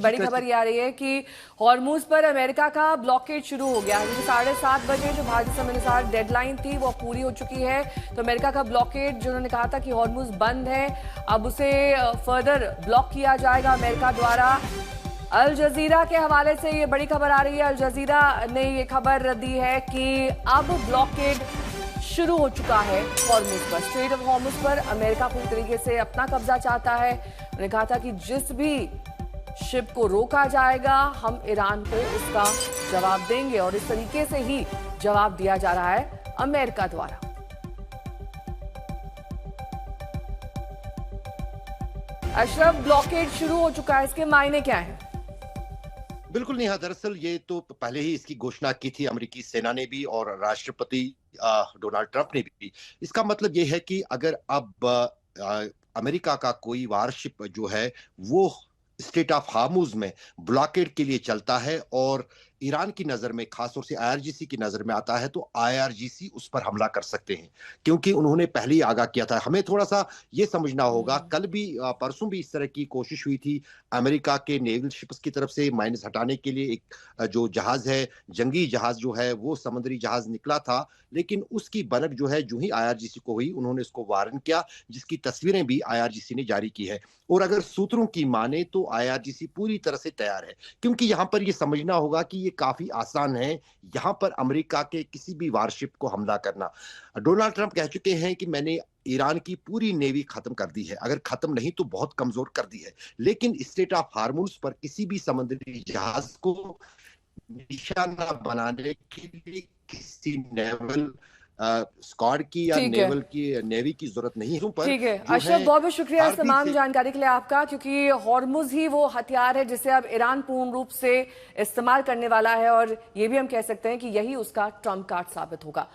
बड़ी खबर ये आ रही है कि हॉर्मूज पर अमेरिका का ब्लॉकेड शुरू हो गया है, क्योंकि 7:30 जो भारतीय समय अनुसार डेडलाइन थी वो पूरी हो चुकी है। तो अमेरिका का ब्लॉकेड जो उन्होंने कहा था कि हॉर्मूज बंद है, अब उसे फर्दर ब्लॉक किया जाएगा अमेरिका द्वारा। अल जजीरा के हवाले से ये बड़ी खबर आ रही है। अल जजीरा ने ये खबर दी है कि अब ब्लॉकेड शुरू हो चुका है हॉर्मूज पर, स्ट्रेट ऑफ हॉर्मूज पर। अमेरिका पूरी तरीके से अपना कब्जा चाहता है। उन्होंने कहा था कि जिस भी शिप को रोका जाएगा हम ईरान को उसका जवाब देंगे, और इस तरीके से ही जवाब दिया जा रहा है अमेरिका द्वारा। अशरफ, ब्लॉकेड शुरू हो चुका है, इसके मायने क्या है? बिल्कुल नहीं, दरअसल ये तो पहले ही इसकी घोषणा की थी अमेरिकी सेना ने भी और राष्ट्रपति डोनाल्ड ट्रंप ने भी। इसका मतलब ये है कि अगर अब अमेरिका का कोई वारशिप जो है वो स्टेट ऑफ हार्मूज में ब्लॉकेड के लिए चलता है और ईरान की नजर में, खासतौर से आईआरजीसी की नजर में आता है, तो आईआरजीसी उस पर हमला कर सकते हैं, क्योंकि उन्होंने पहले ही आगाह किया था। हमें थोड़ा सा ये समझना होगा, कल भी परसों भी इस तरह की कोशिश हुई थी अमेरिका के नेवल शिप्स की तरफ से माइनस हटाने के लिए। एक जो जहाज है, जंगी जहाज जो है, वो समुद्री जहाज निकला था, लेकिन उसकी बनक जो है जो ही आईआरजीसी को हुई, उन्होंने उसको वारन किया, जिसकी तस्वीरें भी आईआरजीसी ने जारी की है। और अगर सूत्रों की माने तो आईआरजीसी पूरी तरह से तैयार है, क्योंकि यहां पर यह समझना होगा कि ये काफी आसान है यहां पर अमेरिका के किसी भी वारशिप को हमला करना। डोनाल्ड ट्रंप कह चुके हैं कि मैंने ईरान की पूरी नेवी खत्म कर दी है, अगर खत्म नहीं तो बहुत कमजोर कर दी है, लेकिन स्टेट ऑफ हार्मूज पर किसी भी समुद्री जहाज को निशाना बनाने के लिए किसी नेवल स्क्वाड की या ठीक है, नेवी की जरूरत नहीं है। पर ठीक है जो अशरफ, है बहुत बहुत शुक्रिया इस तमाम से जानकारी के लिए आपका, क्योंकि हॉर्मुज ही वो हथियार है जिसे अब ईरान पूर्ण रूप से इस्तेमाल करने वाला है, और ये भी हम कह सकते हैं कि यही उसका ट्रम्प कार्ड साबित होगा।